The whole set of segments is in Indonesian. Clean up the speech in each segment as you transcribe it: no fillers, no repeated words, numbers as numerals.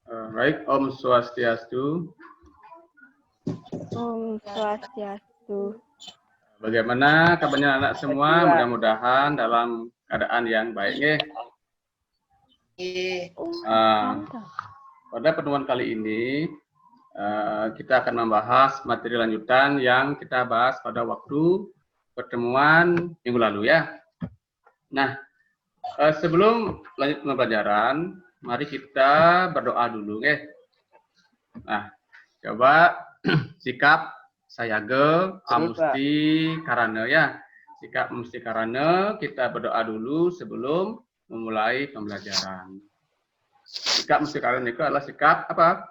Baik, Om Swastiastu. Om Swastiastu. Bagaimana kabarnya anak semua? Mudah-mudahan dalam keadaan yang baik. Pada pertemuan kali ini kita akan membahas materi lanjutan yang kita bahas pada waktu pertemuan minggu lalu ya. Nah, sebelum lanjut pembelajaran, mari kita berdoa dulu Nah, coba sikap saya mesti karena ya. Sikap mesti karena kita berdoa dulu sebelum memulai pembelajaran. Sikap mesti karena itu adalah sikap apa?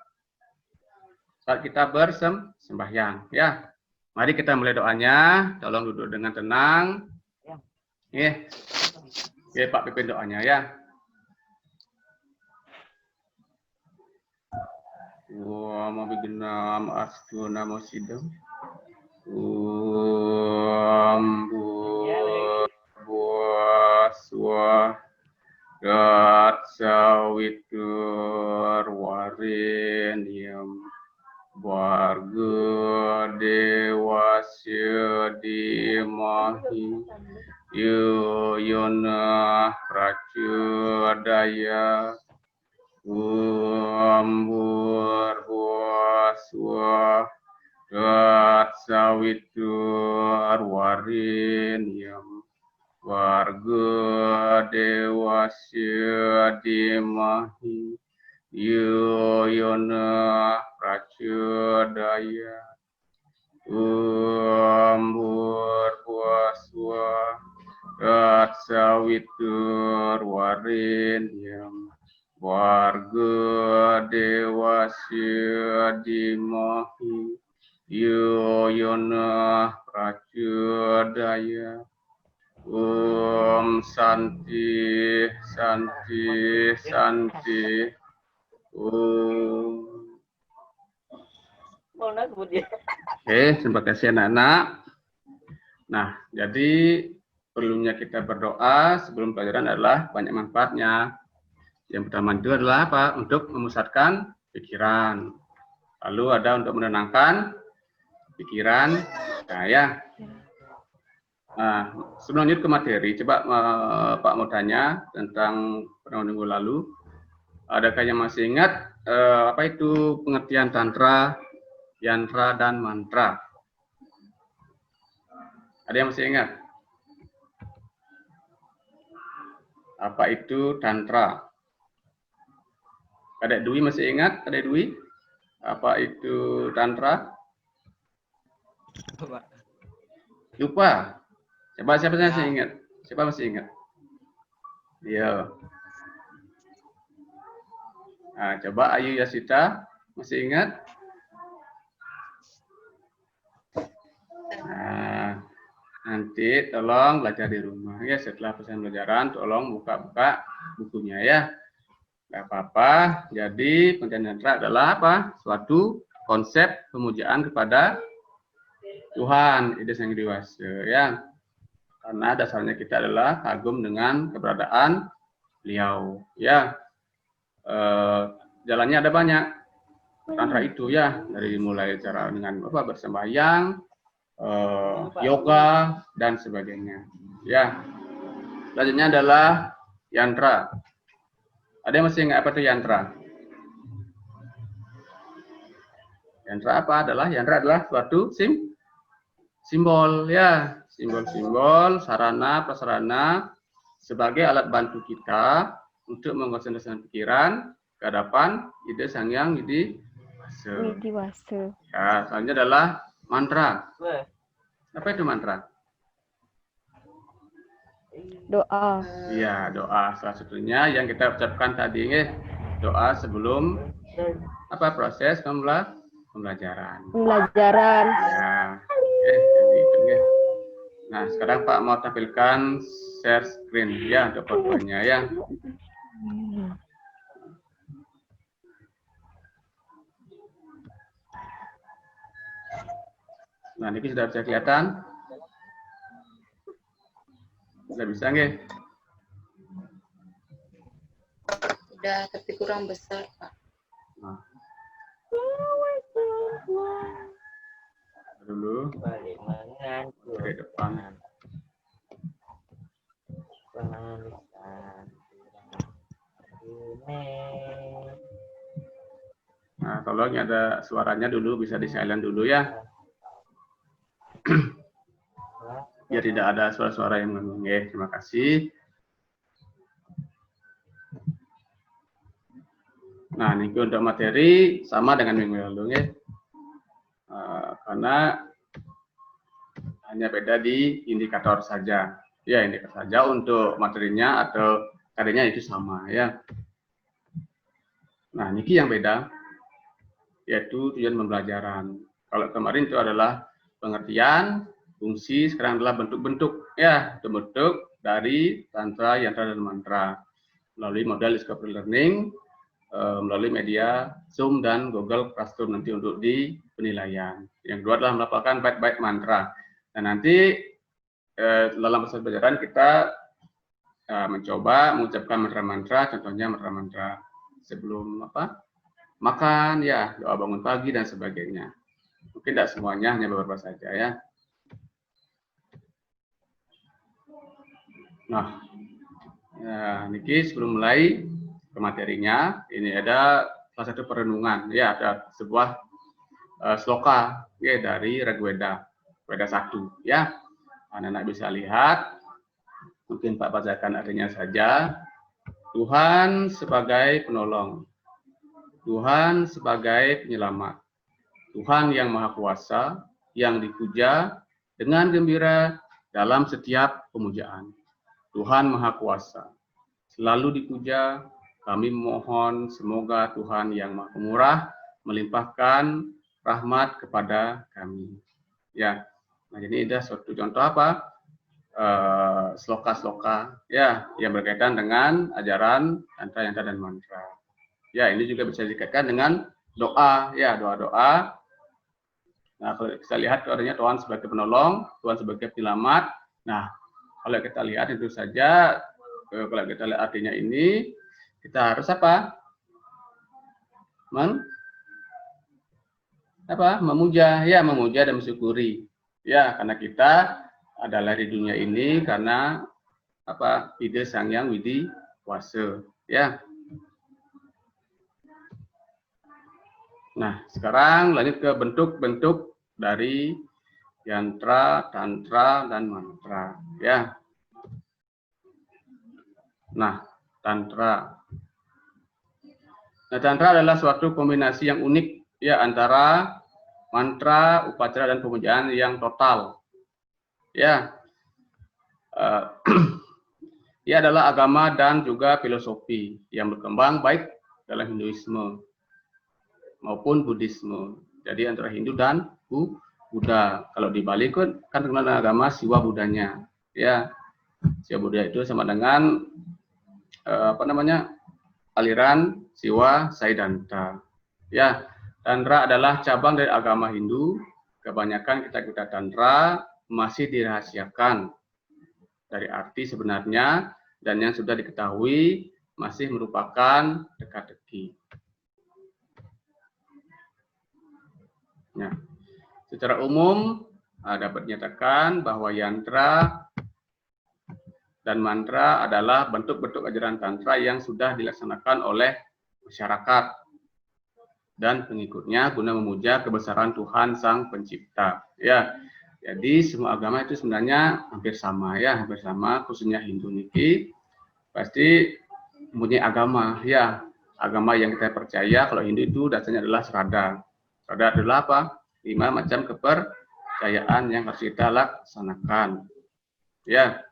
Saat kita bersembahyang ya. Mari kita mulai doanya. Tolong duduk dengan tenang. Oke, Pak pimpin doanya ya. Wa ma bignam astuna mosidam. Buaswa gat sawitur warenium warga dewasya dimahi yuyona pracudaya buaswa gat sawitur warenium warga dewasya dimahi yuyona pracudaya buaswa gat sawitur warenium warga dewasya dimahi yuyona pracudaya. Santi, santi, santi. Oke, terima kasih anak-anak. Nah, jadi perlunya kita berdoa sebelum pelajaran adalah banyak manfaatnya. Yang pertama itu adalah apa? Untuk memusatkan pikiran. Lalu ada untuk menenangkan pikiran. Nah, ya. Nah, sebelum lanjut ke materi, coba Pak mau tanya tentang pertemuan minggu lalu. Adakah yang masih ingat apa itu pengertian tantra, yantra, dan mantra? Ada yang masih ingat? Apa itu tantra? Kadek Dwi masih ingat? Kadek Dwi? Apa itu tantra? Lupa. Coba siapa yang masih ingat? Siapa masih ingat? Iya. Nah, coba Ayu Yasita masih ingat? Nah, nanti tolong belajar di rumah ya. Setelah pesan pelajaran, tolong buka-buka bukunya ya. Gak apa-apa. Jadi pengertian tantra adalah apa? Suatu konsep pemujaan kepada Tuhan, ide sang dewasa ya. Karena dasarnya kita adalah kagum dengan keberadaan beliau ya. Jalannya ada banyak tantra itu ya, dari mulai cara dengan apa bersembahyang, yoga dan sebagainya ya. Selanjutnya adalah yantra. Ada yang masih ingat apa itu yantra? Yantra apa adalah? Yantra adalah suatu simbol ya, simbol-simbol, sarana, prasarana sebagai alat bantu kita untuk mengkonsentrasikan pikiran ke hadapan ide sang yang widiwasa. Ya, selanjutnya adalah mantra. Apa itu mantra? Doa. Iya, doa. Salah satunya yang kita ucapkan tadi doa sebelum apa proses pembelajaran. Ya. Jadi itu Nah, sekarang Pak mau tampilkan share screen ya untuk fotonya ya. Nah, ini sudah bisa kelihatan? Sudah bisa nggih? Sudah, tapi kurang besar, Pak. Nah, dulu balik mengantuk dari depan. Nah, tolong ada suaranya dulu, bisa di silent dulu ya. Biar tidak ada suara-suara yang mengganggu. Terima kasih. Nah, ini untuk materi sama dengan minggu lalu ya. Karena hanya beda di indikator saja. Ya, indikator saja untuk materinya atau karyanya itu sama ya. Nah, niki yang beda yaitu tujuan pembelajaran. Kalau kemarin itu adalah pengertian, fungsi, sekarang adalah bentuk-bentuk ya, bentuk dari tantra, yantra, dan mantra melalui model discovery learning, melalui media Zoom dan Google Classroom nanti untuk di penilaian. Yang kedua adalah melakukan bait-bait mantra. Dan nanti dalam proses pelajaran kita mencoba mengucapkan mantra-mantra, contohnya mantra-mantra sebelum makan, ya doa bangun pagi dan sebagainya. Mungkin tidak semuanya, hanya beberapa saja ya. Nah, niki sebelum mulai ke materinya, ini ada salah satu perenungan, ya ada sebuah sloka ya dari Rigveda, Veda 1 ya. Anak-anak bisa lihat, mungkin Pak bacakan artinya saja. Tuhan sebagai penolong, Tuhan sebagai penyelamat, Tuhan yang Maha Kuasa, yang dipuja dengan gembira dalam setiap pemujaan. Tuhan Maha Kuasa, selalu dipuja. Kami mohon semoga Tuhan yang Maha Pemurah melimpahkan rahmat kepada kami. Ya, nah jadi ada suatu contoh apa? Sloka-sloka ya yang berkaitan dengan ajaran tantra, yantra, dan mantra. Ya, ini juga bisa dikaitkan dengan doa ya, doa-doa. Nah, kalau kita lihat artinya Tuhan sebagai penolong, Tuhan sebagai penyelamat. Nah, kalau kita lihat itu saja, kalau kita lihat artinya ini, kita harus apa? Memuja ya, memuja dan mensyukuri. Ya, karena kita adalah di dunia ini karena apa? Ide Sang Yang Widi Wase. Ya. Nah, sekarang lanjut ke bentuk-bentuk dari yantra, tantra, dan mantra. Ya. Nah, tantra. Nah, tantra adalah suatu kombinasi yang unik ya antara mantra, upacara, dan pemujaan yang total. Ya, ia adalah agama dan juga filosofi yang berkembang baik dalam Hinduisme maupun Buddhisme. Jadi antara Hindu dan Buddha. Kalau di Bali kan terkenal dengan agama Siwa Buddhanya. Ya, Siwa Buddha itu sama dengan aliran Siwa Saidanta. Ya, tantra adalah cabang dari agama Hindu. Kebanyakan kitab-kitab tantra masih dirahasiakan dari arti sebenarnya dan yang sudah diketahui masih merupakan teka-teki. Nah, secara umum dapat dinyatakan bahwa yantra dan mantra adalah bentuk-bentuk ajaran tantra yang sudah dilaksanakan oleh masyarakat dan pengikutnya guna memuja kebesaran Tuhan Sang Pencipta. Ya, jadi semua agama itu sebenarnya hampir sama ya, hampir sama, khususnya Hindu niki pasti mempunyai agama ya, agama yang kita percaya. Kalau Hindu itu dasarnya adalah Srada. Srada adalah apa? 5 macam kepercayaan yang harus kita laksanakan. Ya,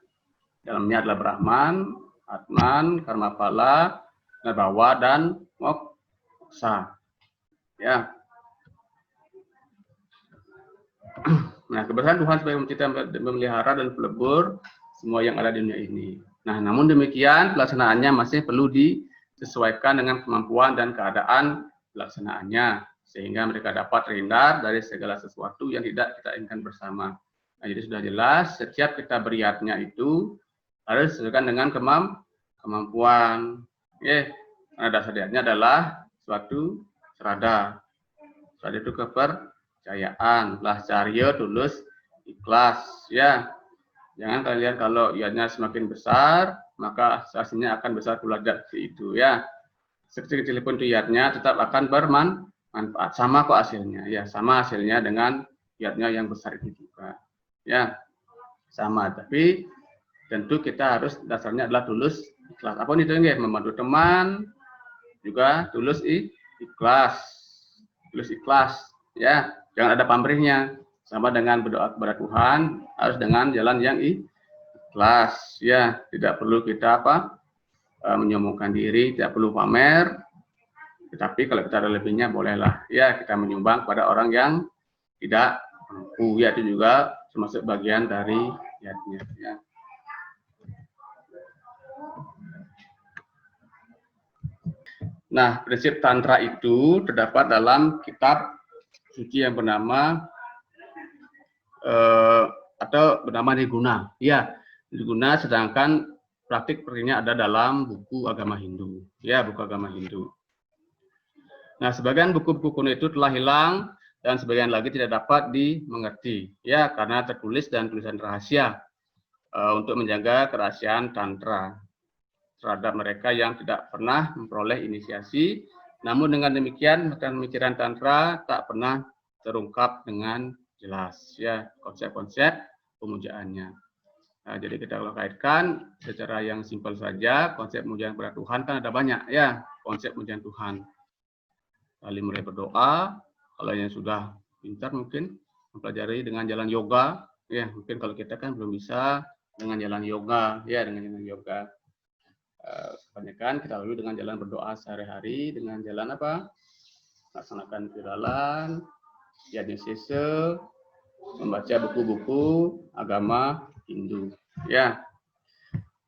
dalamnya adalah Brahman, Atman, Karmapala, Nirbawa, dan Moksa. Ya. Nah, kebesaran Tuhan sebagai pencipta, memelihara dan pelebur semua yang ada di dunia ini. Nah, namun demikian pelaksanaannya masih perlu disesuaikan dengan kemampuan dan keadaan pelaksanaannya sehingga mereka dapat terhindar dari segala sesuatu yang tidak kita inginkan bersama. Nah, jadi sudah jelas setiap kita beriatnya itu harus disesuaikan dengan kemampuan. Karena dasar niatnya adalah suatu serada. Serada itu kepercayaan. Lah carya tulus ikhlas ya. Jangan kalian kalau ianya semakin besar, maka hasilnya akan besar pula dari itu ya. Sekecil-kecil pun iatnya tetap akan bermanfaat. Sama kok hasilnya ya, sama hasilnya dengan iatnya yang besar itu juga. Ya. Sama, tapi tentu kita harus dasarnya adalah tulus ikhlas. Apa itu nggih? Membantu teman juga tulus ikhlas. Tulus ikhlas ya. Jangan ada pamrihnya. Sama dengan berdoa kepada Tuhan harus dengan jalan yang ikhlas ya. Tidak perlu kita menyombongkan diri, tidak perlu pamer. Tetapi kalau kita ada lebihnya bolehlah ya kita menyumbang pada orang yang tidak mampu ya, itu juga termasuk bagian dari niatnya ya. Nah, prinsip tantra itu terdapat dalam kitab suci yang bernama atau bernama Niguna. Ya, Niguna, sedangkan praktik sepertinya ada dalam buku agama Hindu. Ya, buku agama Hindu. Nah, sebagian buku-buku kuno itu telah hilang dan sebagian lagi tidak dapat dimengerti. Ya, karena tertulis dan tulisan rahasia untuk menjaga kerahasiaan tantra terhadap mereka yang tidak pernah memperoleh inisiasi. Namun dengan demikian, pemikiran tantra tak pernah terungkap dengan jelas ya konsep-konsep pemujaannya. Nah, jadi kita kalau kaitkan secara yang simpel saja, konsep pemujaan kepada Tuhan kan ada banyak ya, konsep pemujaan Tuhan. Kali mulai berdoa, kalau yang sudah pintar mungkin mempelajari dengan jalan yoga, ya mungkin kalau kita kan belum bisa dengan jalan yoga, ya dengan jalan yoga. Kebanyakan kita lalui dengan jalan berdoa sehari-hari, dengan jalan apa? Laksanakan viralan, yadisese, membaca buku-buku agama Hindu. Ya.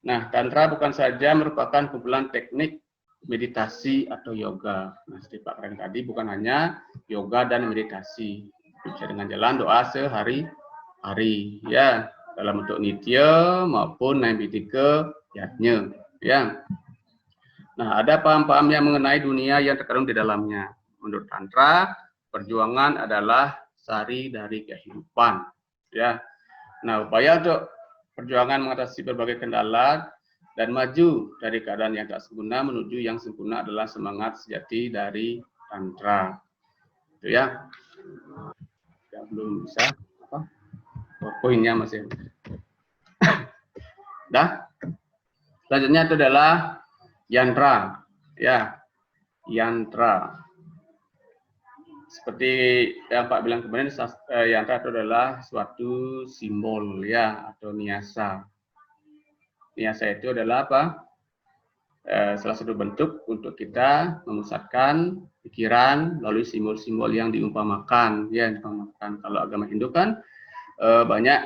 Nah, tantra bukan saja merupakan kumpulan teknik meditasi atau yoga. Nah, seperti Pak Karen tadi, bukan hanya yoga dan meditasi. Bisa dengan jalan doa sehari-hari, ya, dalam bentuk nitya maupun naimitike yatnya, ya. Nah, ada paham-paham yang mengenai dunia yang terkandung di dalamnya. Menurut tantra, perjuangan adalah sari dari kehidupan, ya. Nah, upaya untuk perjuangan mengatasi berbagai kendala dan maju dari keadaan yang tak sempurna menuju yang sempurna adalah semangat sejati dari tantra. Itu ya. Ya belum bisa apa? Poinnya masih. Dah. Selanjutnya itu adalah yantra. Ya. Yantra. Seperti yang Pak bilang kemarin, yantra itu adalah suatu simbol ya atau niasa. Niasa itu adalah apa? Salah satu bentuk untuk kita memusatkan pikiran melalui simbol-simbol yang diumpamakan. Ya, diumpamakan. Kalau agama Hindu kan banyak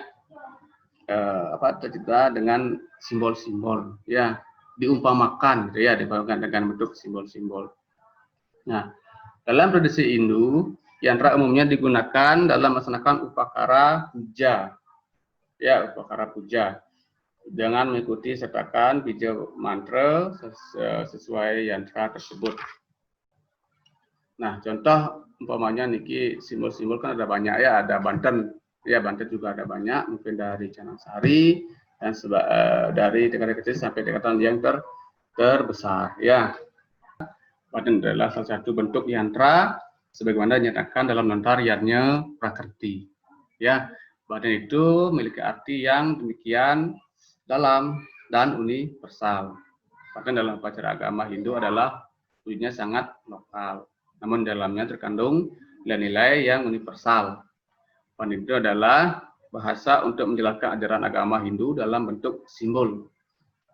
tercipta dengan simbol-simbol. Ya, diumpamakan, gitu ya, diumpamakan dengan bentuk simbol-simbol. Nah, dalam tradisi Hindu, yantra umumnya digunakan dalam melaksanakan upakara puja. Ya, upakara puja. Dengan mengikuti sertakan bija mantra sesuai yantra tersebut. Nah, contoh umpamanya niki simbol-simbol kan ada banyak ya, ada Banten. Ya, Banten juga ada banyak, mungkin dari Canaksari dan dari tingkatan kecil sampai tingkatan yang terbesar ya. Banten adalah salah satu bentuk yantra sebagaimana dinyatakan dalam Lontar Yatnya Prakrti. Ya, Banten itu memiliki arti yang demikian dalam dan universal. Bahkan dalam upacara agama Hindu adalah wujudnya sangat lokal, namun dalamnya terkandung nilai-nilai yang universal. Banten itu adalah bahasa untuk menjelaskan ajaran agama Hindu dalam bentuk simbol.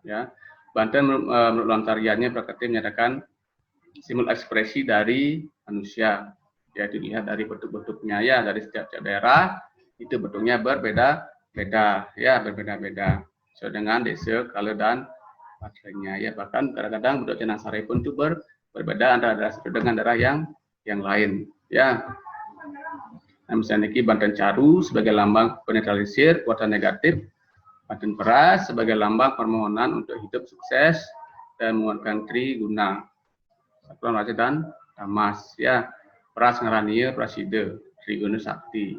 Ya, Banten menurut Lontar Yatnya Prakrti menyatakan simbol ekspresi dari manusia, yaitu dilihat dari bentuk-bentuknya ya, dari setiap daerah itu bentuknya berbeda-beda ya, berbeda-beda sesuai dengan desa, kala dan patrenya ya. Bahkan kadang-kadang bentuk Canaksari pun itu berbeda antara daerah satu dengan daerah yang lain ya. Nah, misalnya ini Banten Caru sebagai lambang penetralisir kekuatan negatif, Banten Peras sebagai lambang permohonan untuk hidup sukses dan menguatkan triguna, satuan raja dan tamas, ya. Pras ngaranieu prasida, triguna sakti.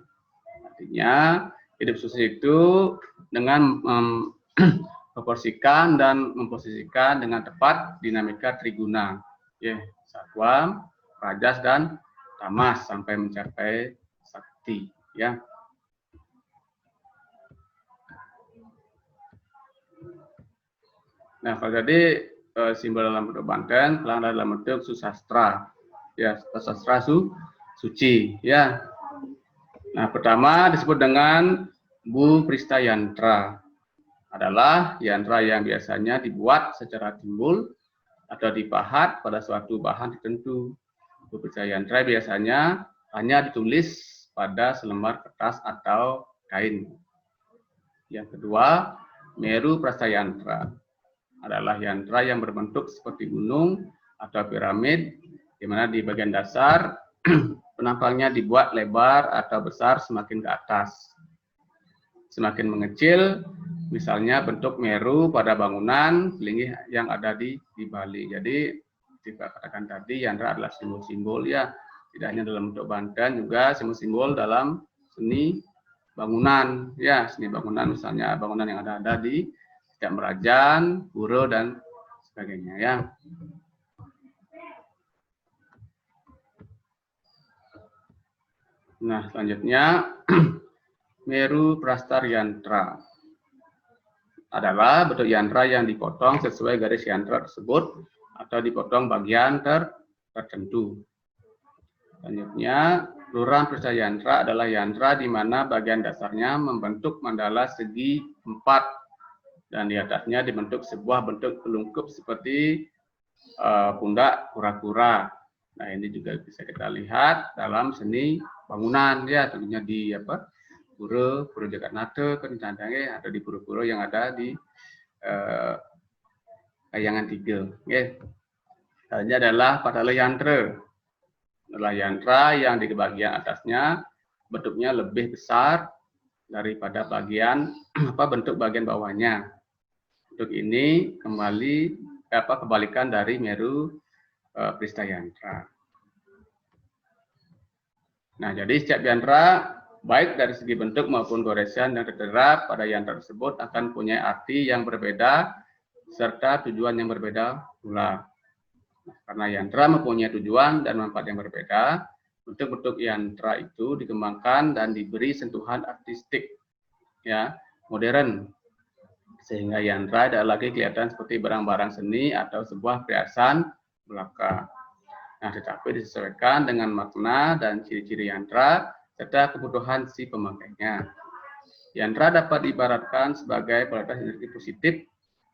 Artinya hidup susah itu dengan memproporsikan dan memposisikan dengan tepat dinamika triguna, ya, satwa, rajas dan tamas sampai mencapai sakti, ya. Nah, kalau tadi simbol dalam bentuk Banten, pelang dalam bentuk susastra, ya, susastra suci, ya. Nah, pertama disebut dengan Bu Prista Yantra, adalah yantra yang biasanya dibuat secara timbul atau dipahat pada suatu bahan tertentu. Bu Prista Yantra biasanya hanya ditulis pada selembar kertas atau kain. Yang kedua, Meru Prasta Yantra, adalah yantra yang berbentuk seperti gunung atau piramid, di mana di bagian dasar penampangnya dibuat lebar atau besar semakin ke atas. Semakin mengecil, misalnya bentuk Meru pada bangunan linggih yang ada di Bali. Jadi, kita katakan tadi, yantra adalah simbol-simbol, ya, tidak hanya dalam bentuk Banten, juga simbol-simbol dalam seni bangunan, ya, seni bangunan, misalnya bangunan yang ada di Setiap Merajan, Pura, dan sebagainya, ya. Nah, selanjutnya Meru Prastar Yantra adalah bentuk yantra yang dipotong sesuai garis yantra tersebut atau dipotong bagian tertentu. Selanjutnya, Luram Prasta Yantra adalah yantra di mana bagian dasarnya membentuk mandala segi 4 dan di atasnya dibentuk sebuah bentuk pelungkup seperti pundak kura-kura. Nah, ini juga bisa kita lihat dalam seni bangunan, ya, tentunya di pura Jagatnata kan atau di pura-pura yang ada di Kayangan 3. Okay. Ini adalah Patala Yantra. Adalah yantra yang di bagian atasnya bentuknya lebih besar daripada bentuk bagian bawahnya. Bentuk ini kebalikan dari Meru Prista Yantra. Nah, jadi setiap yantra baik dari segi bentuk maupun goresan yang tertera pada yantra tersebut akan punya arti yang berbeda serta tujuan yang berbeda pula. Karena yantra mempunyai tujuan dan manfaat yang berbeda, bentuk-bentuk yantra itu dikembangkan dan diberi sentuhan artistik, ya, modern, sehingga yantra tidak lagi kelihatan seperti barang-barang seni atau sebuah perhiasan belaka. Nah, tetapi disesuaikan dengan makna dan ciri-ciri yantra serta kebutuhan si pemakainya. Yantra dapat diibaratkan sebagai kualitas energi positif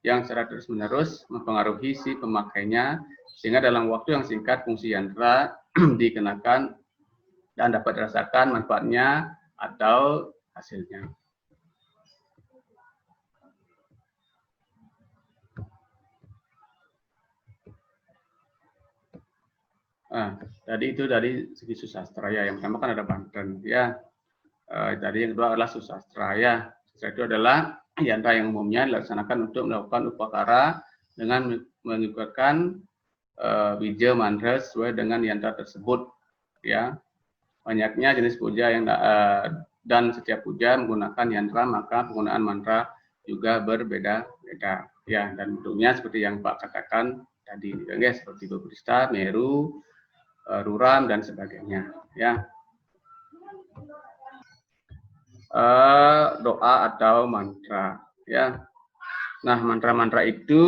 yang secara terus-menerus mempengaruhi si pemakainya, sehingga dalam waktu yang singkat fungsi yantra dikenakan dan dapat dirasakan manfaatnya atau hasilnya. Tadi itu dari segi susastra, ya. Yang pertama kan ada Banten, ya. Tadi yang kedua adalah susastra, ya. Susastra itu adalah yantra yang umumnya dilaksanakan untuk melakukan upakara dengan mengikutkan bija mantra sesuai dengan yantra tersebut, ya. Banyaknya jenis puja yang dan setiap puja menggunakan yantra, maka penggunaan mantra juga berbeda-beda, ya. Dan bentuknya seperti yang Pak katakan tadi, ya, seperti Bu Prista, Meru, Luram, dan sebagainya, ya. Doa atau mantra, ya. Nah, mantra-mantra itu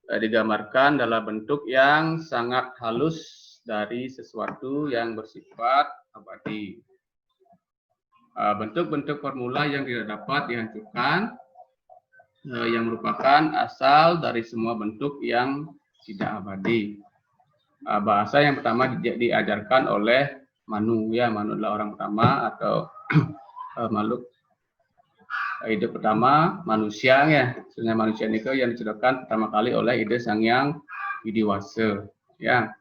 digambarkan dalam bentuk yang sangat halus dari sesuatu yang bersifat abadi. Bentuk-bentuk formula yang tidak dapat dihancurkan, yang merupakan asal dari semua bentuk yang tidak abadi. Bahasa yang pertama diajarkan oleh Manu, ya. Manu adalah orang pertama atau makhluk hidup pertama manusia, ya. Sebenarnya manusia ini yang diciptakan pertama kali oleh Ide Sang Hyang Widiwasa, ya.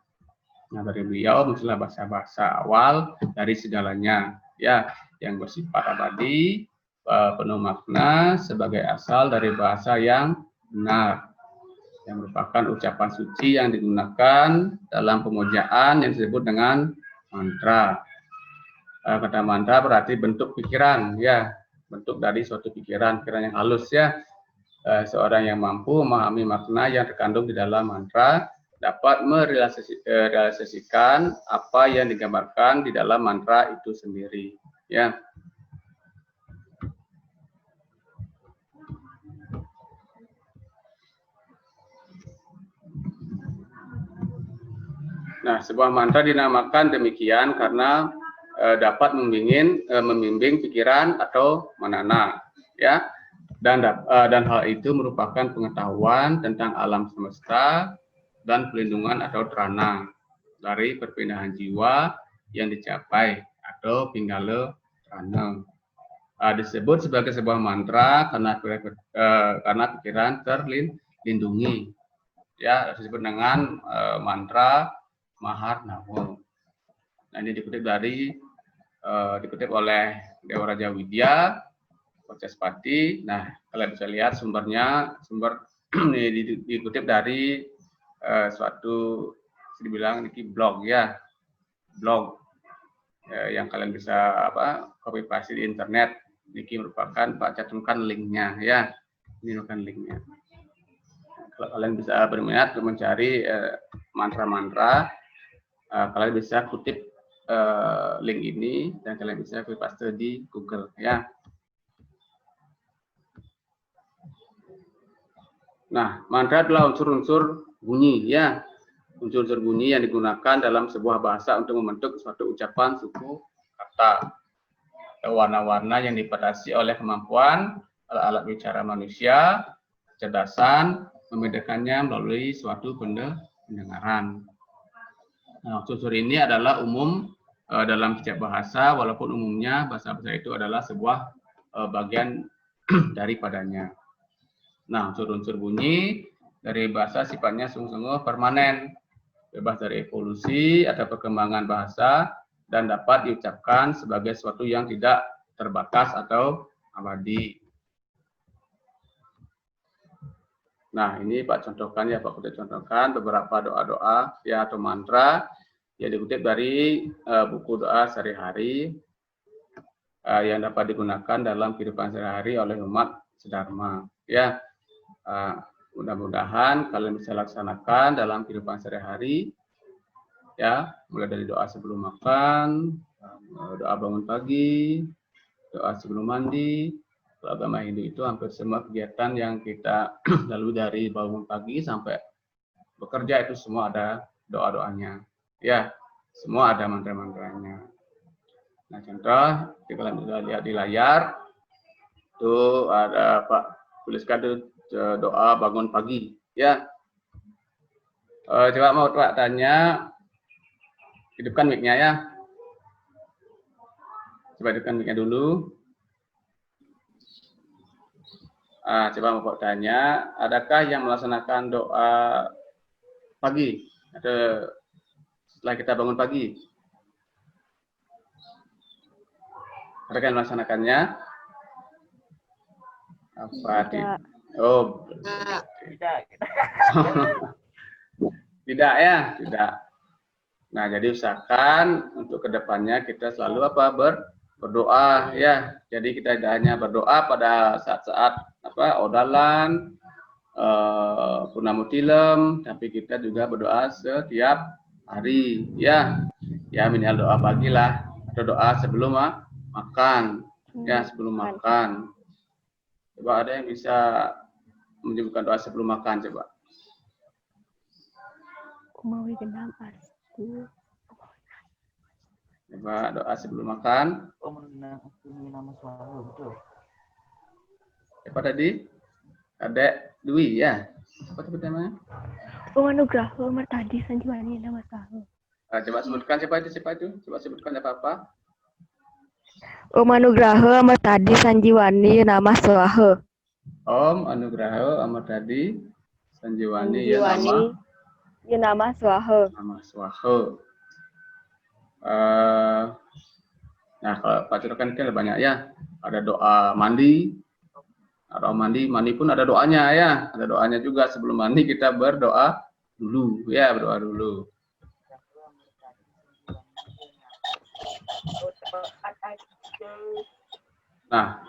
Nah, dari beliau muncullah bahasa-bahasa awal dari segalanya, ya, yang bersifat abadi, penuh makna sebagai asal dari bahasa yang benar. yang merupakan ucapan suci yang digunakan dalam pemujaan yang disebut dengan mantra. Kata mantra berarti bentuk pikiran, ya, bentuk dari suatu pikiran yang halus, ya. Seorang yang mampu memahami makna yang terkandung di dalam mantra dapat merealisasikan apa yang digambarkan di dalam mantra itu sendiri, ya. Nah, sebuah mantra dinamakan demikian karena dapat membimbing pikiran atau manana, ya. Dan hal itu merupakan pengetahuan tentang alam semesta dan pelindungan atau terana dari perpindahan jiwa yang dicapai atau pinggala terana. Disebut sebagai sebuah mantra karena pikiran terlindungi, ya, disebut dengan mantra Mahar Namo. Nah, ini dikutip oleh Dewa Raja Widya Wacaspati. Nah, kalian bisa lihat sumber ini dikutip dari suatu dibilang ini blog, ya, blog yang kalian bisa copy paste di internet. Niki merupakan Pak cantumkan linknya, ya, ini merupakan linknya. Kalau kalian bisa berminat untuk mencari mantra-mantra, kalian bisa kutip link ini dan kalian bisa copy paste di Google, ya. Nah, mantra adalah unsur-unsur bunyi, ya, unsur-unsur bunyi yang digunakan dalam sebuah bahasa untuk membentuk suatu ucapan, suku, kata. Warna-warna yang dibatasi oleh kemampuan alat bicara manusia, kecerdasan, membedakannya melalui suatu pendengaran. Nah, unsur ini adalah umum dalam setiap bahasa, walaupun umumnya bahasa-bahasa itu adalah sebuah bagian daripadanya. Nah, unsur-unsur bunyi dari bahasa sifatnya sungguh-sungguh permanen, bebas dari evolusi atau perkembangan bahasa, dan dapat diucapkan sebagai sesuatu yang tidak terbatas atau abadi. Nah, ini Pak contohkan, ya, Pak Kudet contohkan beberapa doa-doa, ya, atau mantra yang dikutip dari buku doa sehari-hari yang dapat digunakan dalam kehidupan sehari-hari oleh umat sedharma, ya. Mudah-mudahan kalian bisa laksanakan dalam kehidupan sehari-hari, ya, mulai dari doa sebelum makan, doa bangun pagi, doa sebelum mandi. Kalau agama Hindu itu hampir semua kegiatan yang kita lalui dari bangun pagi sampai bekerja itu semua ada doa-doanya, ya, semua ada mantra-mantranya. Nah, contoh jika kalian bisa lihat di layar itu ada Pak tuliskan itu doa bangun pagi, ya. Coba mau Pak tanya, hidupkan mic-nya, ya. Coba hidupkan mic-nya dulu. Coba mau tanya, adakah yang melaksanakan doa pagi atau setelah kita bangun pagi? Adakah yang melaksanakannya? Apa? Tidak. Oh, Tidak. tidak, ya, tidak. Nah, jadi usahakan untuk kedepannya kita selalu berdoa, ya. Jadi kita tidak hanya berdoa pada saat-saat odalan, purnamutilam, tapi kita juga berdoa setiap hari, ya. Ya, minimal doa pagi lah, atau doa sebelum makan, ya, sebelum makan. Coba ada yang bisa menyebutkan doa sebelum makan, coba. Kumawi genam astu. Coba doa sebelum makan. Nama suara betul. Siapa tadi? Adek Dwi, ya. Apa sebut namanya? Anugraha Martadi Sanjiwani nama sahu. Coba sebutkan siapa itu? Coba sebutkan apa-apa. Anugraha Martadi Sanjiwani nama sahu. Om Anugraha Amartadi Sanjiwani, ya, nama sahu. Nama Swaho. Nah, kalau Pak Curokan kan ada banyak, ya. Ada doa mandi, Atau mandi pun ada doanya ya, ada doanya juga. Sebelum mandi kita berdoa dulu ya, berdoa dulu. Nah,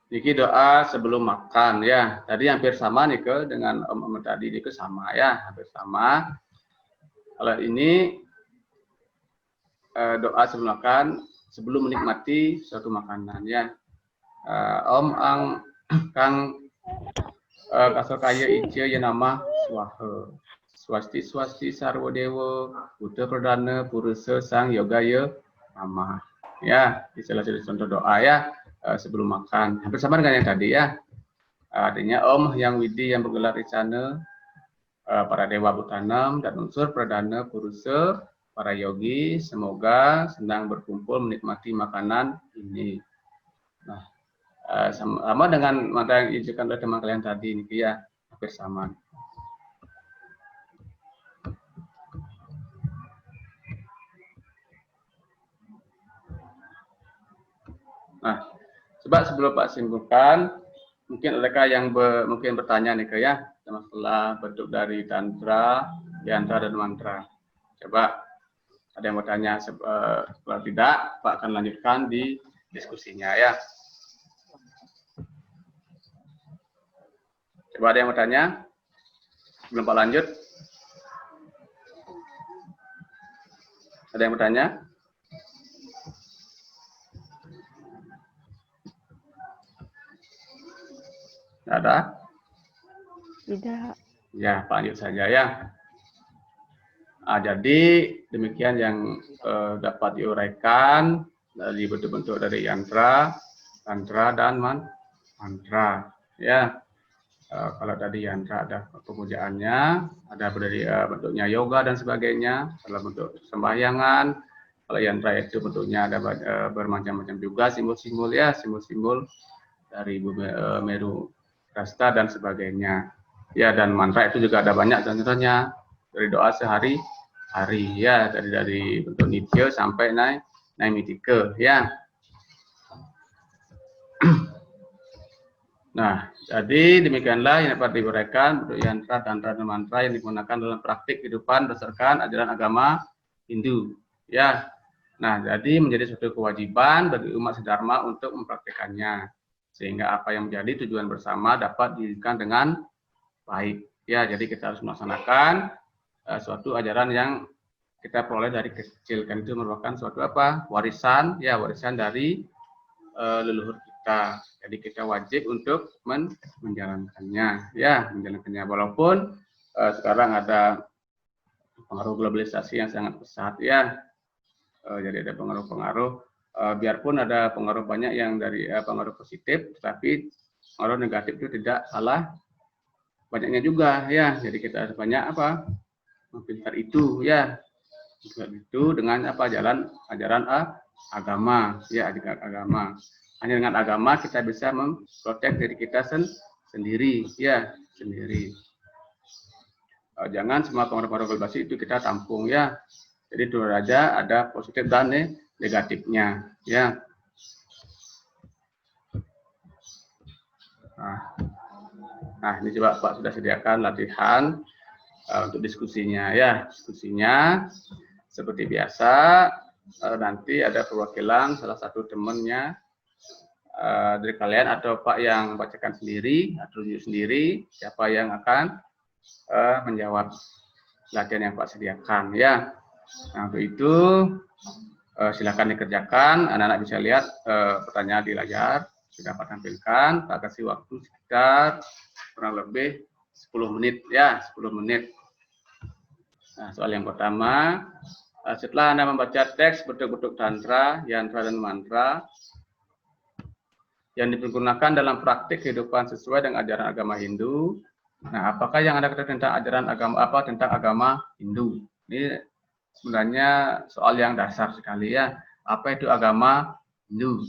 ini doa sebelum makan ya. Tadi hampir sama nih ke dengan Om tadi itu sama ya, hampir sama. Kalau ini doa sebelum makan, sebelum menikmati suatu makanan ya. Om ang kang kasar kaya ijo ya nama swaha. Swasti swasti sarwa dewa, Buddha perdana purusa sang yoga ya nama. Ya, istilah contoh doa ya sebelum makan. Hampir sama dengan yang tadi ya. Artinya Om yang widi yang bergelar di sana, para dewa Butanam dan unsur perdana purusa, para yogi, semoga senang berkumpul menikmati makanan ini. Nah, sama dengan mantra yang diajarkan oleh teman kalian tadi ini ya, hampir sama. Nah, coba sebelum Pak simpulkan, mungkin adakah yang mungkin bertanya nih ya, masalah bentuk dari tantra, yantra dan mantra. Coba ada yang bertanya, kalau tidak, Pak akan lanjutkan di diskusinya ya. Coba ada yang bertanya sebelum Pak lanjut? Ada yang bertanya? Tidak ada? Tidak. Ya, Pak lanjut saja ya. Jadi demikian yang dapat diuraikan dari bentuk-bentuk dari yantra, tantra dan mantra. Ya, kalau tadi yantra ada pemujaannya, ada dari bentuknya yoga dan sebagainya, dalam bentuk sembahyangan. Kalau yantra itu bentuknya ada bermacam-macam juga, simbol-simbol ya, simbol-simbol dari Meru Rasta dan sebagainya. Ya, dan mantra itu juga ada banyak contohnya dari doa sehari-hari ya, dari bentuk nitya sampai naimitike ya. Nah, jadi demikianlah yang dapat diuraikan bentuk yantra, tantra, dan mantra yang digunakan dalam praktik kehidupan berdasarkan ajaran agama Hindu ya. Nah, jadi menjadi suatu kewajiban bagi umat sedharma untuk mempraktikannya, sehingga apa yang menjadi tujuan bersama dapat diwujudkan dengan baik ya. Jadi kita harus melaksanakan suatu ajaran yang kita peroleh dari kecil, kan itu merupakan suatu apa, warisan ya, warisan dari leluhur kita. Jadi kita wajib untuk menjalankannya ya, menjalankannya walaupun sekarang ada pengaruh globalisasi yang sangat pesat ya. Jadi ada pengaruh-pengaruh, biarpun ada pengaruh banyak yang dari pengaruh positif, tetapi pengaruh negatif itu tidak salah banyaknya juga ya. Jadi kita harus banyak apa, memfilter itu ya, itu dengan apa, ajaran agama ya, agama. Hanya dengan agama kita bisa memprotek diri kita sendiri ya, sendiri. Jangan semua pengaruh-pengaruh globalisasi itu kita tampung ya. Jadi dua aja, ada positif dan negatifnya ya. Nah, ini coba Pak sudah sediakan latihan untuk diskusinya ya. Diskusinya seperti biasa, nanti ada perwakilan salah satu temannya dari kalian atau Pak yang bacakan sendiri atau tunjuk sendiri siapa yang akan menjawab latihan yang Pak sediakan ya. Nah, untuk itu silakan dikerjakan. Anak-anak bisa lihat pertanyaan di layar sudah Pak tampilkan. Pak kasih waktu sekitar kurang lebih 10 menit ya, 10 menit. Nah, soal yang pertama, setelah Anda membaca teks bentuk-bentuk tantra, yantra dan mantra yang dipergunakan dalam praktik kehidupan sesuai dengan ajaran agama Hindu. Nah, apakah yang Anda ketahui tentang ajaran agama apa tentang agama Hindu? Ini sebenarnya soal yang dasar sekali ya. Apa itu agama Hindu?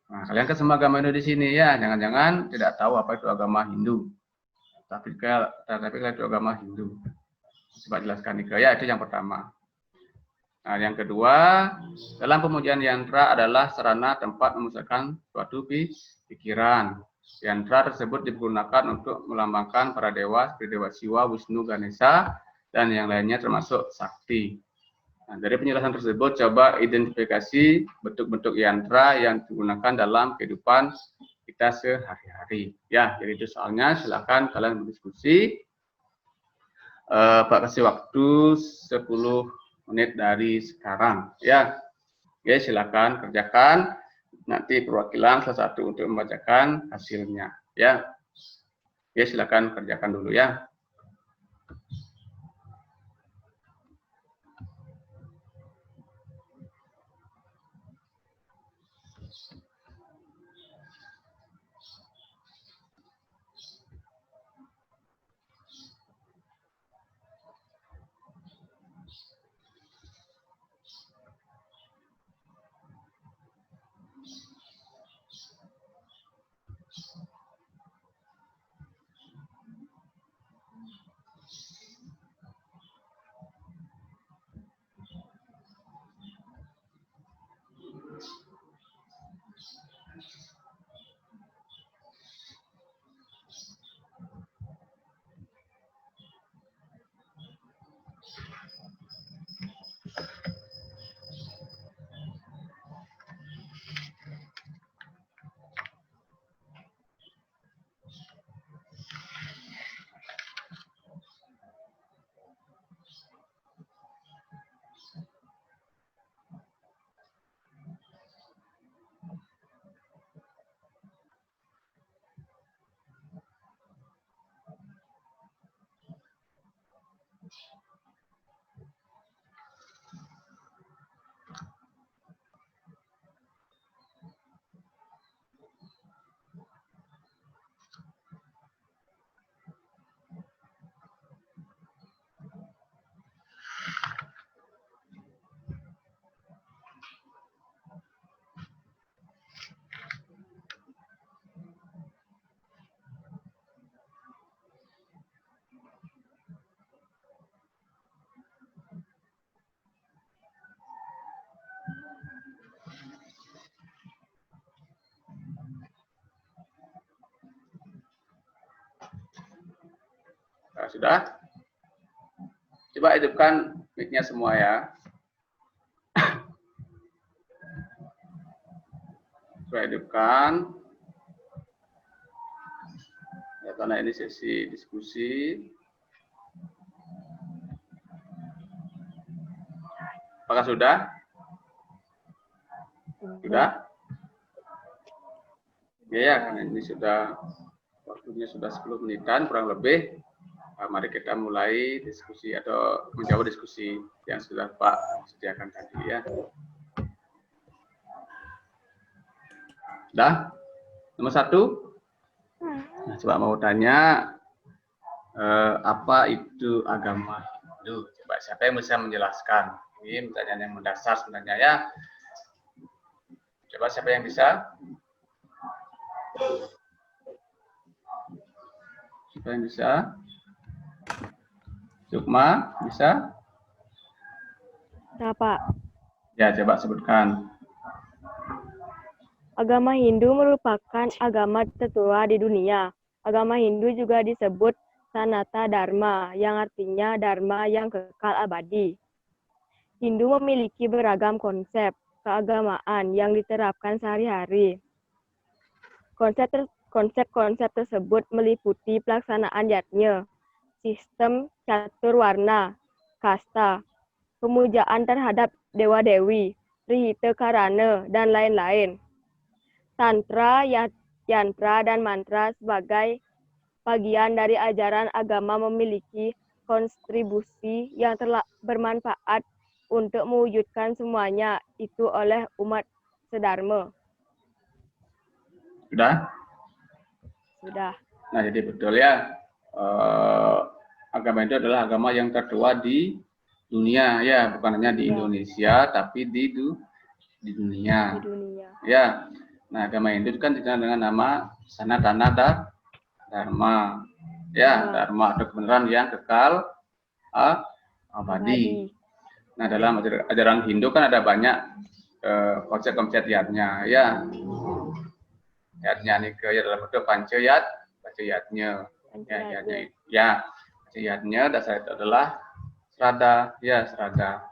Nah, kalian kan semua agama Hindu di sini ya. Jangan-jangan tidak tahu apa itu agama Hindu. Tapi kalau itu agama Hindu. Coba jelaskan nih ya, itu yang pertama. Nah, yang kedua, dalam pemujian yantra adalah sarana tempat memusatkan suatu pikiran. Yantra tersebut digunakan untuk melambangkan para dewa seperti Dewa Siwa, Wisnu, Ganesha, dan yang lainnya termasuk sakti. Nah, dari penjelasan tersebut, coba identifikasi bentuk-bentuk yantra yang digunakan dalam kehidupan kita sehari-hari. Ya, jadi itu soalnya. Silakan kalian berdiskusi. Pak kasih waktu 10 menit dari sekarang. Ya, oke, silakan kerjakan. Nanti perwakilan salah satu untuk membacakan hasilnya. Ya, oke, silakan kerjakan dulu ya. Nah, sudah? Coba hidupkan mic-nya semua ya. Coba hidupkan. Ya, karena ini sesi diskusi. Apakah sudah? Sudah? Ya, karena ini sudah waktunya sudah 10 menitan kurang lebih. Mari kita mulai diskusi atau menjawab diskusi yang sudah Pak sediakan tadi ya. Sudah? Nomor 1. Nah, coba mau tanya apa itu agama Hindu? Coba siapa yang bisa menjelaskan? Ini pertanyaan yang mendasar sebenarnya ya. Coba siapa yang bisa? Siapa yang bisa? Sukma, bisa? Nah, Pak, Ya, coba sebutkan. agama Hindu merupakan agama tertua di dunia. Agama Hindu juga disebut Sanata Dharma, yang artinya Dharma yang kekal abadi. Hindu memiliki beragam konsep keagamaan yang diterapkan sehari-hari. Konsep-konsep tersebut meliputi pelaksanaan yatnya, sistem catur warna, kasta, pemujaan terhadap dewa-dewi, trihita karana, dan lain-lain. Tantra, yantra, dan mantra sebagai bagian dari ajaran agama memiliki kontribusi yang bermanfaat untuk mewujudkan semuanya itu oleh umat sedharma. Sudah? Sudah. Nah, jadi betul ya. Agama itu adalah agama yang tertua di dunia ya, bukan hanya di Indonesia tapi di dunia. Di dunia. Ya. Nah, agama Hindu kan dikenal dengan nama Sanatana Dharma. Ya, Dharma atau kebenaran yang kekal abadi. Nah, dalam ajaran Hindu kan ada banyak konsep-konsep yatnya, ya. Yatnya nih ke ya dalam bentuk pancayat, pancayatnya. Ya, yatnya, ya. Pancayatnya dasar itu adalah serada, ya serada.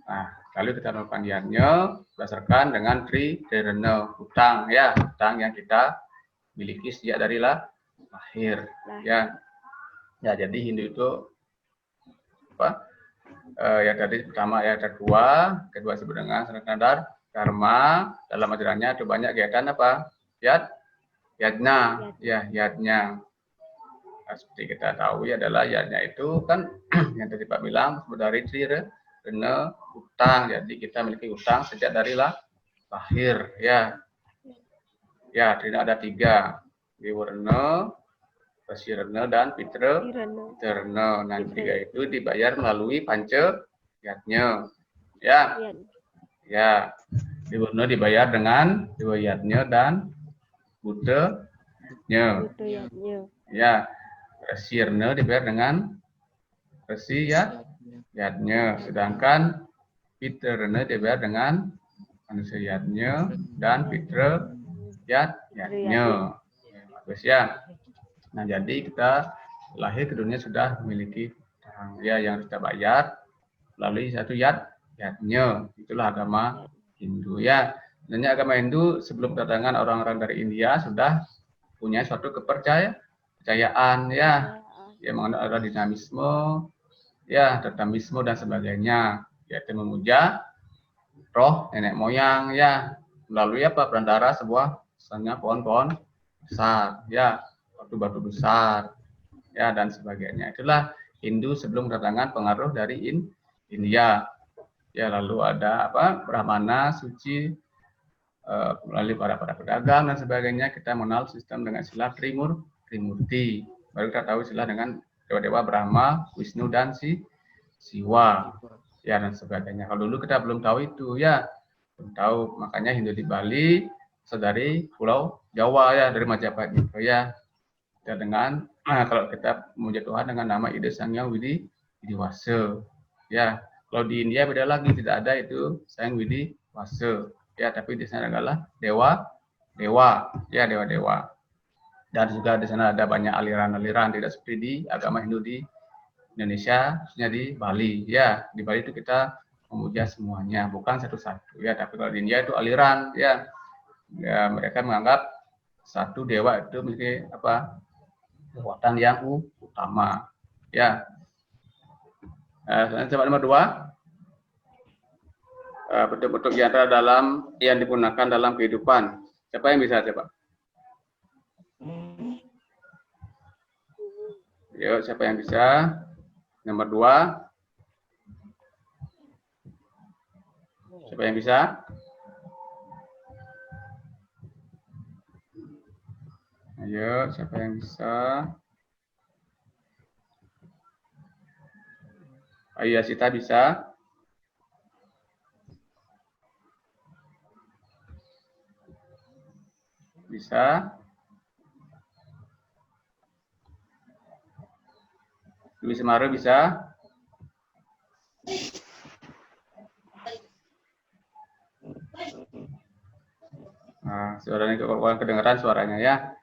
Nah, lalu kita melakukan yatnya berdasarkan dengan trirena, hutang, ya, hutang yang kita miliki sejak dari lahir, ya. Ya, jadi Hindu itu apa? Ya tadi pertama ya ada kedua disebut dengan sanadar dharma. Dalam ajarannya ada banyak kegiatan apa? Yatnya, ya yatnya. Nah, seperti kita tahu ya adalah yatnya itu kan yang tadi Pak bilang dari trirena hutang. Jadi kita memiliki hutang sejak dari lahir, ya. Ya, trina ada 3, Wiwarna, Pasirana dan Piterna. Nah, 3 itu dibayar melalui pancayatnya. Ya. Ya. Wiwarna dibayar dengan 2 yatnya dan Buddha-nya. Ya. Pasirana dibayar dengan yatnya. Sedangkan Piterna dibayar dengan manusia yatnya dan Pitra yatnya. Bagus ya. Nah, jadi kita lahir ke dunia sudah memiliki ya yang kita bayar melalui satu yatnya. Itulah agama Hindu ya. Sebenarnya agama Hindu sebelum kedatangan orang-orang dari India sudah punya suatu kepercayaan ya. Yang mengenai ada dinamisme, ya, totalisme dan sebagainya. Yaitu memuja roh nenek moyang ya melalui apa perantara sebuah misalnya pohon-pohon besar ya, batu-batu besar ya dan sebagainya. Itulah Hindu sebelum kedatangan pengaruh dari India. Ya, lalu ada apa? Brahmana, suci, melalui para pedagang dan sebagainya. Kita mengenal sistem dengan istilah Trimurti. Baru kita tahu istilah dengan dewa-dewa Brahma, Wisnu dan Siwa. Ya dan sebagainya. Kalau dulu kita belum tahu itu ya. Belum tahu. Makanya Hindu di Bali dari Pulau Jawa ya, dari Majapahit itu ya. Ya dengan kalau kita memuja Tuhan dengan nama Ida Sangyang Widiwasa. Ya, kalau di India beda lagi, tidak ada itu Sang Widiwasa. Ya, tapi di sana adalah dewa, ya dewa-dewa. Dan juga di sana ada banyak aliran-aliran tidak seperti di agama Hindu di Indonesia, khususnya di Bali. Ya, di Bali itu kita memuja semuanya, bukan satu-satu. Ya, tapi kalau di India itu aliran. Ya, ya mereka menganggap satu dewa itu memiliki apa kekuatan yang utama. Ya. Coba nomor 2. Bentuk-bentuk yantra yang digunakan dalam kehidupan. Siapa yang bisa coba? Yuk, siapa yang bisa? Nomor 2. Siapa yang bisa? Ayo, siapa yang bisa? Ayo, Sita bisa? Bisa? Dwi Semaru bisa? Nah, suaranya kurang kedengaran suaranya ya.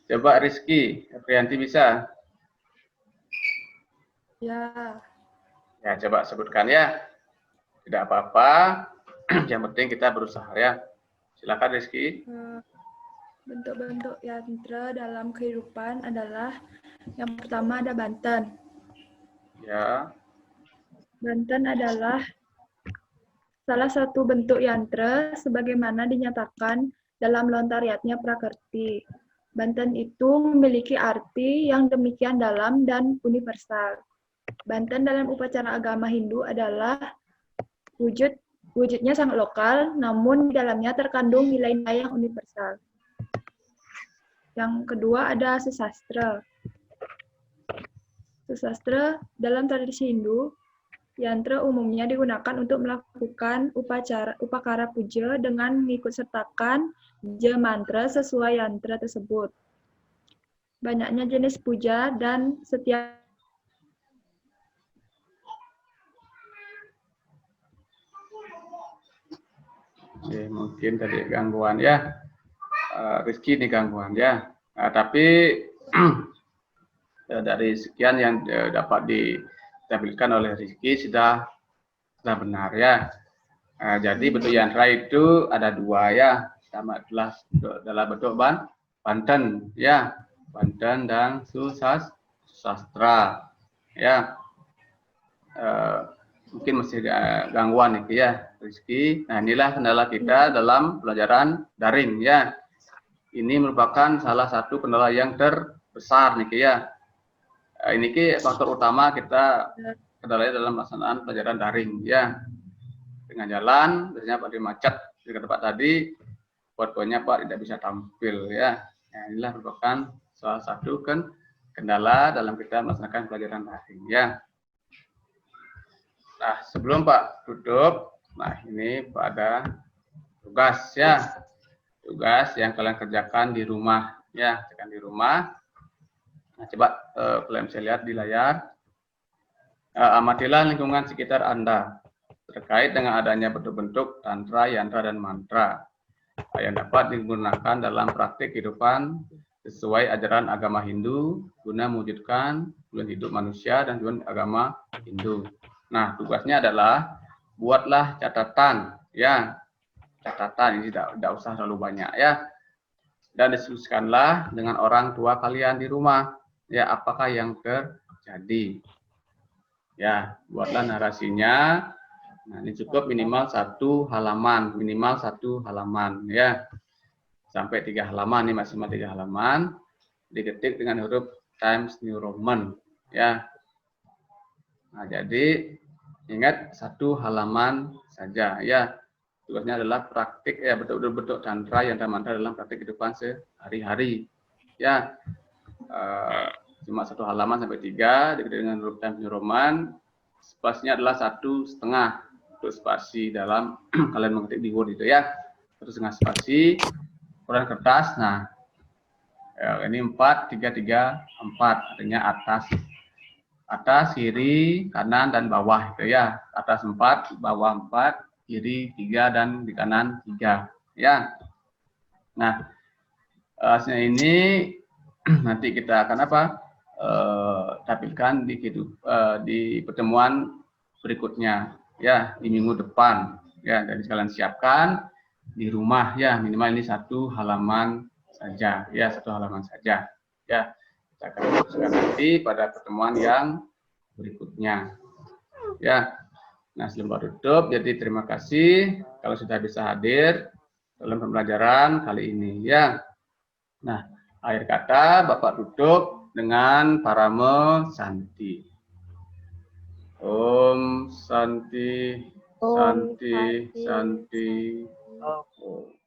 Coba Rizky, Aprianti bisa? Ya. Ya, coba sebutkan ya. Tidak apa-apa. Yang penting kita berusaha ya. Silakan Rizky. Bentuk-bentuk yantra dalam kehidupan adalah yang pertama ada Banten. Ya. Banten adalah salah satu bentuk yantra sebagaimana dinyatakan dalam Lontariatnya Prakerti. Banten itu memiliki arti yang demikian dalam dan universal. Banten dalam upacara agama Hindu adalah wujudnya sangat lokal, namun di dalamnya terkandung nilai-nilai yang universal. Yang kedua ada sesastra. Sesastra dalam tradisi Hindu, yantra umumnya digunakan untuk melakukan upakara puja dengan mengikut sertakan ja mantra sesuai yantra tersebut. Banyaknya jenis puja dan setiap Oke, mungkin tadi gangguan ya. Rizky ini gangguan ya. Nah, tapi dari sekian yang dapat ditampilkan oleh Rizky sudah benar ya. Jadi bentuk yantra itu ada dua ya. Pertama adalah dalam bentuk Banten ya, Banten dan Susastra ya. Mungkin masih gangguan itu ya Rizky. Nah, inilah kendala kita dalam pelajaran daring ya. Ini merupakan salah satu kendala yang terbesar nih ya. Ini faktor utama kita kendalanya dalam pelaksanaan pelajaran daring ya. Dengan jalan, biasanya Pak macet di tempat tadi, poin-poinnya Pak tidak bisa tampil ya. Nah, inilah merupakan salah satu kendala dalam kita melaksanakan pelajaran daring ya. Nah, sebelum Pak tutup, nah ini Pak ada tugas ya. Tugas yang kalian kerjakan di rumah ya, kerjakan di rumah. Nah, coba kalian bisa lihat di layar. Amatilah lingkungan sekitar Anda terkait dengan adanya bentuk-bentuk tantra, yantra, dan mantra yang dapat digunakan dalam praktik kehidupan sesuai ajaran agama Hindu guna mewujudkan tujuan hidup manusia dan tujuan agama Hindu. Nah, tugasnya adalah buatlah catatan ya. Catatan ini tidak usah terlalu banyak ya. Dan diskusikanlah dengan orang tua kalian di rumah ya, apakah yang terjadi. Ya, buatlah narasinya. Nah, ini cukup minimal 1 halaman, ya. Sampai 3 halaman, ini maksimal 3 halaman. Diketik dengan huruf Times New Roman, ya. Nah, jadi ingat 1 halaman saja, ya. Tugasnya adalah praktik ya, bentuk-bentuk tantra yang mantra dalam praktik kehidupan sehari-hari, ya. Cuma 1 halaman sampai 3, diketik dengan huruf Times New Roman. Spasinya adalah 1,5 untuk spasi dalam kalian mengetik di Word itu ya, 1,5 spasi. Ukuran kertas, nah ini 4, 3, 3, 4, artinya atas, kiri, kanan, dan bawah itu ya. Atas 4, bawah 4, kiri 3, dan di kanan 3 ya. Nah, hasilnya ini nanti kita akan tampilkan di pertemuan berikutnya ya, di minggu depan ya. Jadi kalian siapkan di rumah ya, minimal ini 1 halaman saja ya, 1 halaman saja ya. Kita akan teruskan nanti pada pertemuan yang berikutnya ya. Nah, sebelum tutup, jadi terima kasih kalau sudah bisa hadir dalam pembelajaran kali ini ya. Nah, akhir kata Bapak tutup dengan Parame Santi. Om Santi, Santi, Santi. Om.